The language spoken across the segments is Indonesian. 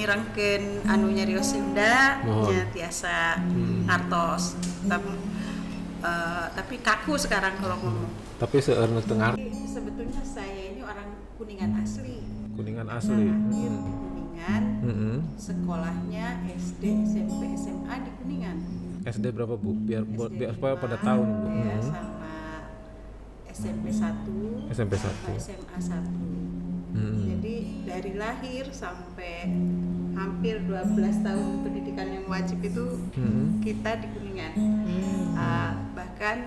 mirengkeun anu nyarios Sunda nya tiasa ngartos. Tapi kaku sekarang kalau ngomong. Tapi seueur tengah. Sebetulnya saya ini orang Kuningan asli. Kuningan asli. Lahir di Kuningan. Sekolahnya SD, SMP, SMA di Kuningan. SD berapa Bu? Biar supaya pada tahu nih Bu. Ya, sama SMP 1. SMP 1. Sama SMA 1. Jadi dari lahir sampai hampir 12 tahun pendidikan yang wajib itu kita di Kuningan. Bahkan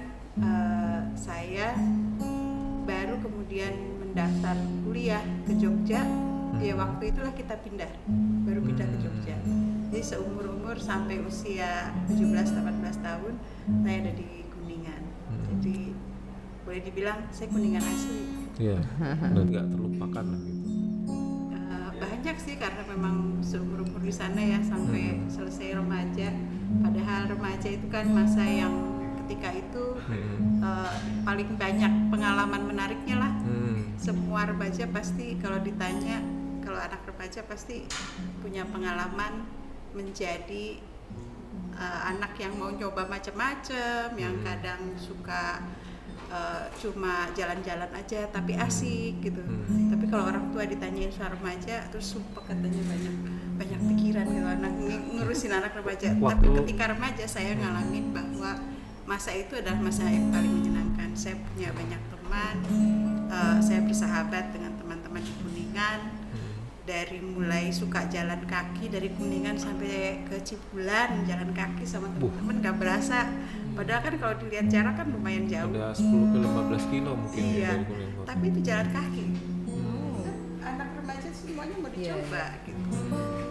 saya baru kemudian mendaftar kuliah ke Jogja. Ya waktu itulah kita pindah, baru pindah ke Jogja. Jadi seumur-umur sampai usia 17-18 tahun saya ada di Kuningan. Jadi boleh dibilang saya Kuningan asli. Iya. Dan nggak terlupakan lah gitu. Banyak sih karena memang seumur-umur di sana ya sampai selesai remaja. Padahal remaja itu kan masa yang ketika itu paling banyak pengalaman menariknya lah. Semua remaja pasti kalau ditanya, kalau anak remaja pasti punya pengalaman menjadi anak yang mau nyoba macam-macam, yang kadang suka cuma jalan-jalan aja tapi asik gitu. Tapi kalau orang tua ditanyain soal remaja terus sumpah katanya banyak pikiran gitu anak ngurusin anak remaja. Tapi ketika remaja saya ngalamin bahwa masa itu adalah masa yang paling menyenangkan. Saya punya banyak teman, saya bersahabat dengan teman-teman di Kuningan. Dari mulai suka jalan kaki dari Kuningan sampai ke Cipulan jalan kaki sama teman-teman gak berasa. Padahal kan kalau dilihat jarak kan lumayan jauh. Ada 10 ke 15 kilo mungkin iya, ya dari Kuningan. tapi itu jalan kaki. Anak remaja semuanya mau dicoba gitu.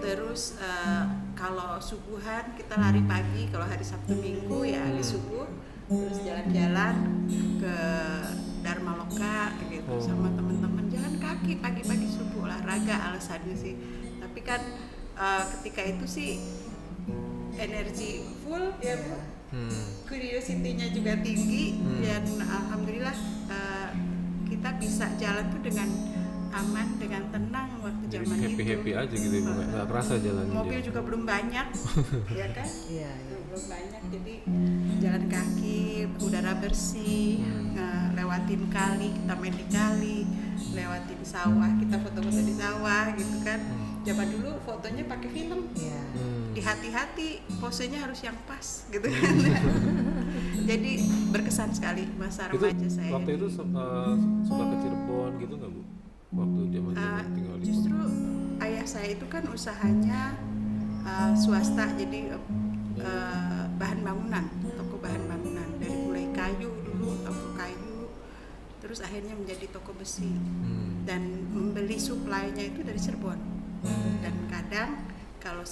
Terus kalau subuhan kita lari pagi, kalau hari Sabtu Minggu ya habis subuh terus jalan-jalan ke Dharma Loka gitu sama teman-teman, jalan kaki pagi-pagi subuh, olahraga alasannya sih. Tapi kan ketika itu sih energi full ya Bu. Curiosity-nya juga tinggi dan alhamdulillah kita bisa jalan tuh dengan aman, dengan tenang waktu zaman itu. Happy aja gitu Ibu, nggak kerasa jalannya. Mobil juga belum banyak, ya kan? Iya. Belum banyak, jadi jalan kaki, udara bersih, lewatin kali, kita main di kali, lewatin sawah, kita foto-foto di sawah gitu kan. Zaman dulu fotonya pakai film. Di hati-hati posenya harus yang pas gitu kan. Jadi berkesan sekali masa remaja saya. Waktu itu suka ke Cirebon gitu nggak Bu? Waktu zaman tinggal di justru ayah saya itu kan usahanya swasta, jadi bahan bangunan, toko bahan bangunan, dari mulai kayu dulu, toko kayu, terus akhirnya menjadi toko besi dan membeli supply-nya itu dari Cirebon. Dan kadang kalau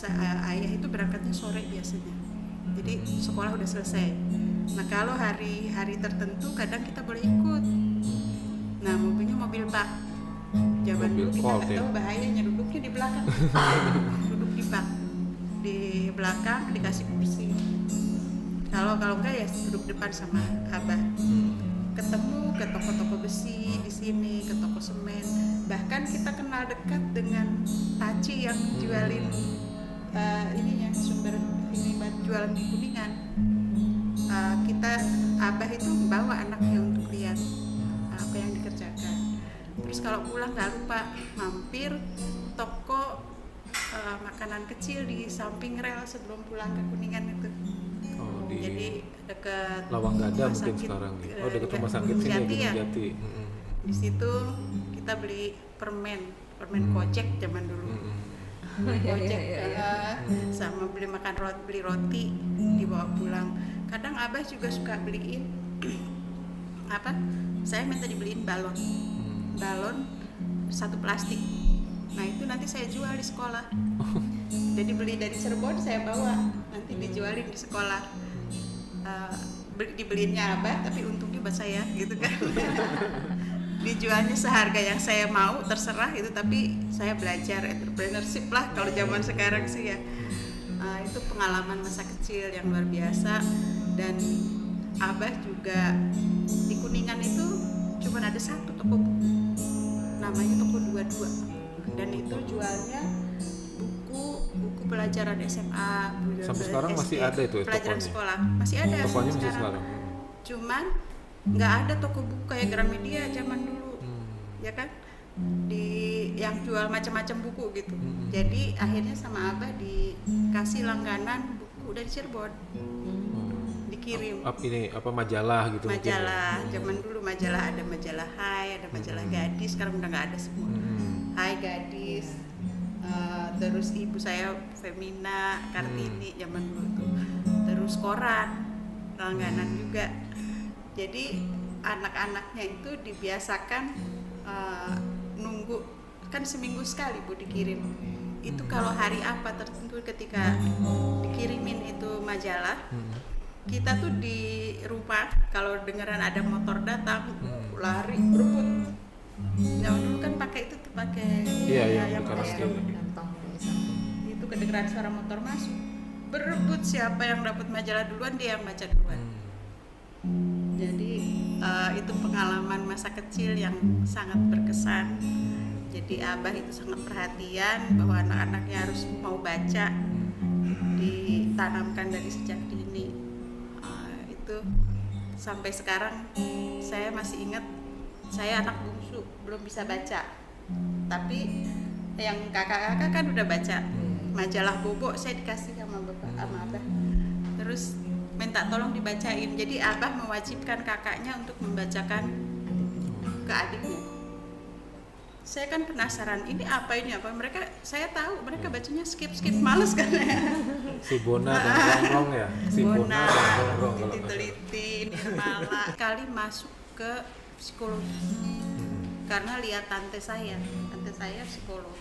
ayah itu berangkatnya sore biasanya, jadi sekolah udah selesai. Nah kalau hari-hari tertentu kadang kita boleh ikut. Nah mobilnya mobil bak. Zaman dulu kita nggak tahu bahayanya, duduknya di belakang. Duduk di bak, di belakang dikasih kursi. Kalau enggak ya duduk depan sama abah. Ketemu ke toko-toko besi di sini, ke toko semen. Bahkan kita kenal dekat dengan Taci yang jualin ininya sumber ini jualan di Kuningan. Abah itu bawa anaknya untuk lihat apa yang dikerjakan. Terus kalau pulang nggak lupa mampir toko makanan kecil di samping rel sebelum pulang ke Kuningan itu. Jadi dekat Lawang Gada mungkin sekarang nih. Dekat rumah sakit sini ya, Jati. Di situ kita beli permen kocek zaman dulu. Kocek sama beli roti dibawa pulang. Kadang abah juga suka beliin saya minta dibeliin balon satu plastik. Nah itu nanti saya jual di sekolah. Jadi beli dari Cirebon saya bawa, nanti dijualin di sekolah. Dibeliinnya abah tapi untungnya buat saya gitu kan. Dijualnya seharga yang saya mau, terserah itu, tapi saya belajar entrepreneurship lah kalau zaman sekarang sih ya. Itu pengalaman masa kecil yang luar biasa. Dan abah juga di Kuningan itu cuma ada satu toko buku, namanya toko 22, dan itu jualnya buku pelajaran SMA, Sampai sekarang masih SD, ada itu ya, pelajaran tokonya? sekolah masih ada Tokonya sampai masih sekarang. Cuman nggak ada toko buku kayak Gramedia zaman dulu, ya kan, di yang jual macam-macam buku gitu. Jadi akhirnya sama Abah dikasih langganan buku dari Cirebon, dikirim. Ini apa majalah gitu? Majalah, zaman dulu majalah, ada majalah Hai, ada majalah Gadis, sekarang udah nggak ada semua. Hai Gadis, terus ibu saya Femina, Kartini zaman dulu tuh. Terus koran, langganan juga. Jadi anak-anaknya itu dibiasakan nunggu, kan seminggu sekali Bu dikirim. Itu kalau hari apa tertentu ketika dikirimin itu majalah, kita tuh di rumah kalau dengeran ada motor datang, lari berebut. Nah dulu kan pakai itu tuh pakai yang kayak itu, kedengeran suara motor masuk, berebut siapa yang dapat majalah duluan dia yang baca duluan. Jadi itu pengalaman masa kecil yang sangat berkesan. Jadi Abah itu sangat perhatian bahwa anak-anaknya harus mau baca, ditanamkan dari sejak dini. Itu sampai sekarang saya masih ingat, saya anak bungsu belum bisa baca, tapi yang kakak-kakak kan udah baca. Majalah Bobo saya dikasih sama bapak sama Abah, terus minta tolong dibacain. Jadi Abah mewajibkan kakaknya untuk membacakan ke adiknya. Saya kan penasaran, ini apa mereka, saya tahu mereka bacanya skip males kan ya. Si Bona dan Rongrong ya, si Bona dan Rongrong kalau teliti Nirmala. Kali masuk ke psikologi karena lihat tante saya psikolog.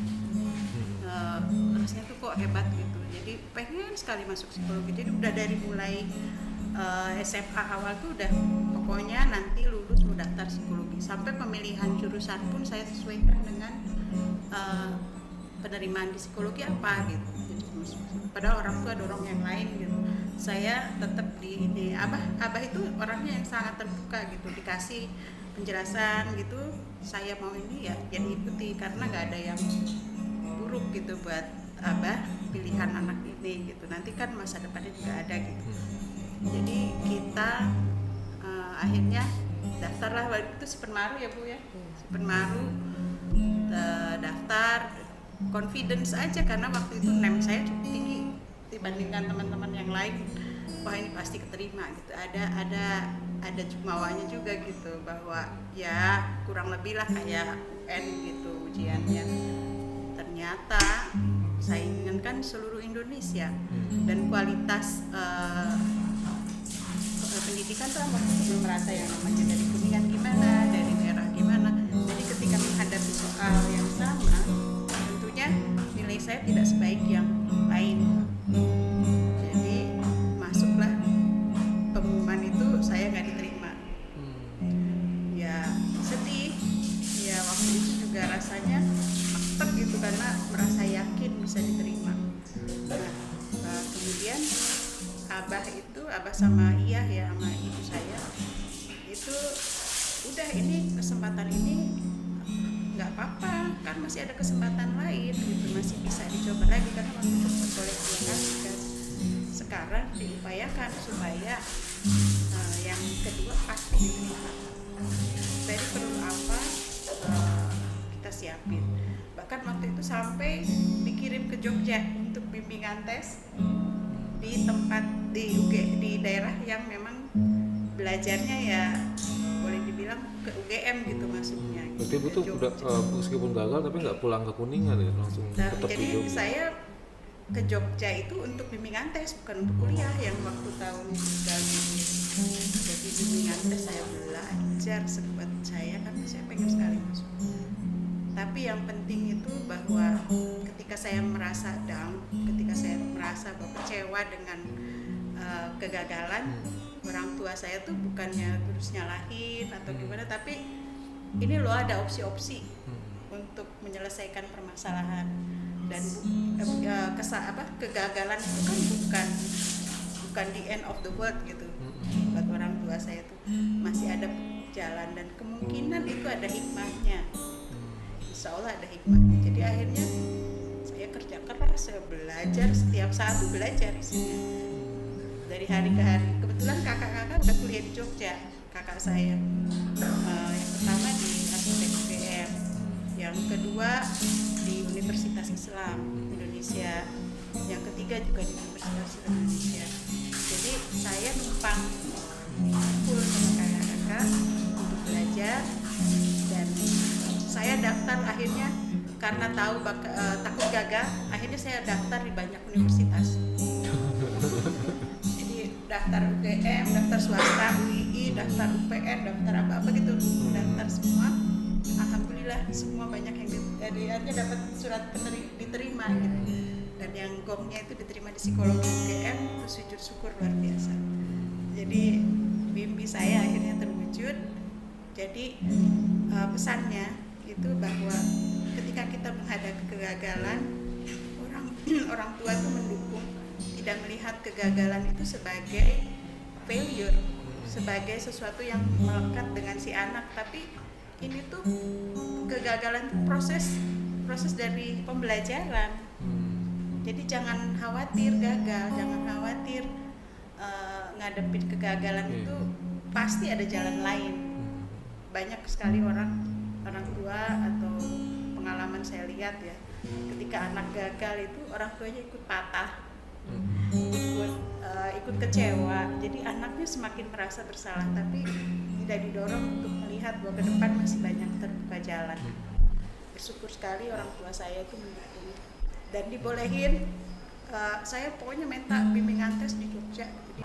Rasanya tuh kok hebat gitu, jadi pengen sekali masuk psikologi. Jadi udah dari mulai SMA awal tuh udah pokoknya nanti lulus mau daftar psikologi, sampai pemilihan jurusan pun saya sesuaikan dengan penerimaan di psikologi apa gitu. Jadi, padahal orang tua dorong yang lain gitu, saya tetap di ini. Abah itu orangnya yang sangat terbuka gitu, dikasih penjelasan gitu, saya mau ini ya jadi ikuti, karena nggak ada yang buruk gitu buat Abah pilihan anak ini gitu, nanti kan masa depannya juga ada gitu. Jadi kita akhirnya daftarlah, waktu itu Sipenmaru ya Bu ya, Sipenmaru, daftar confidence aja karena waktu itu NEM saya cukup tinggi dibandingkan teman-teman yang lain. Wah ini pasti keterima gitu, ada jumawanya juga gitu, bahwa ya kurang lebih lah kayak UN gitu ujiannya. Ternyata saingan kan seluruh Indonesia, dan kualitas pendidikan tuh waktu itu belum merasa yang namanya dari Kuningan gimana, dari daerah gimana. Jadi ketika menghadapi soal yang sama, tentunya nilai saya tidak sebaik yang lain. Jadi masuklah pengumuman itu, saya nggak diterima. Ya sedih, ya waktu itu juga rasanya maktek gitu karena merasa yakin bisa diterima. Nah, kemudian Abah sama Iyah ya, sama ibu saya itu udah, ini kesempatan ini nggak apa-apa kan, masih ada kesempatan lain gitu, masih bisa dicoba lagi karena waktu itu boleh 2 kali kan. Sekarang diupayakan supaya yang kedua pasti diterima. Jadi perlu apa kita siapin. Bahkan waktu itu sampai dikirim ke Jogja untuk bimbingan tes di tempat di daerah yang memang belajarnya ya boleh dibilang ke UGM gitu masuknya. Berarti Ibu tuh udah meskipun gagal tapi nggak pulang ke Kuningan ya, langsung tetap di Jogja. Jadi saya ke Jogja itu untuk bimbingan tes, bukan untuk kuliah yang waktu tahun 2000. Jadi bimbingan tes saya belajar sekuat saya karena saya pengen sekali masuk. Tapi yang penting itu bahwa ketika saya merasa down, ketika saya merasa kecewa dengan kegagalan, orang tua saya tuh bukannya terus nyalahin atau gimana, tapi ini loh ada opsi-opsi untuk menyelesaikan permasalahan. Dan kegagalan itu kan bukan the end of the world gitu. Buat orang tua saya tuh masih ada jalan dan kemungkinan itu ada hikmahnya. Insya Allah ada hikmahnya. Jadi akhirnya saya kerja keras belajar setiap saat tuh belajar isinya dari hari ke hari. Kebetulan kakak-kakak udah kuliah di Jogja, kakak saya yang pertama di Aspek UGM, yang kedua di Universitas Islam Indonesia, yang ketiga juga di Universitas Islam Indonesia. Jadi saya numpang full sama kakak-kakak untuk belajar, dan saya daftar akhirnya karena tahu takut gagal, akhirnya saya daftar di banyak universitas. Jadi daftar UGM, daftar swasta, UII, daftar UPN, daftar apa-apa gitu, daftar semua. Alhamdulillah semua banyak yang akhirnya dapat surat diterima gitu. Dan yang gongnya itu diterima di psikologi UGM, itu sujud syukur luar biasa. Jadi mimpi saya akhirnya terwujud. Jadi pesannya itu bahwa ketika kita menghadapi kegagalan, orang tua itu mendukung, tidak melihat kegagalan itu sebagai failure, sebagai sesuatu yang melekat dengan si anak, tapi ini tuh kegagalan itu proses dari pembelajaran. Jadi jangan khawatir gagal, jangan khawatir ngadepin kegagalan itu pasti ada jalan lain. Banyak sekali orang tua atau pengalaman saya lihat ya, ketika anak gagal itu orang tuanya ikut patah, ikut kecewa. Jadi anaknya semakin merasa bersalah, tapi tidak didorong untuk melihat bahwa ke depan masih banyak terbuka jalan. Bersyukur sekali orang tua saya itu mendukung dan dibolehin. Saya pokoknya minta bimbingan tes di Jogja, jadi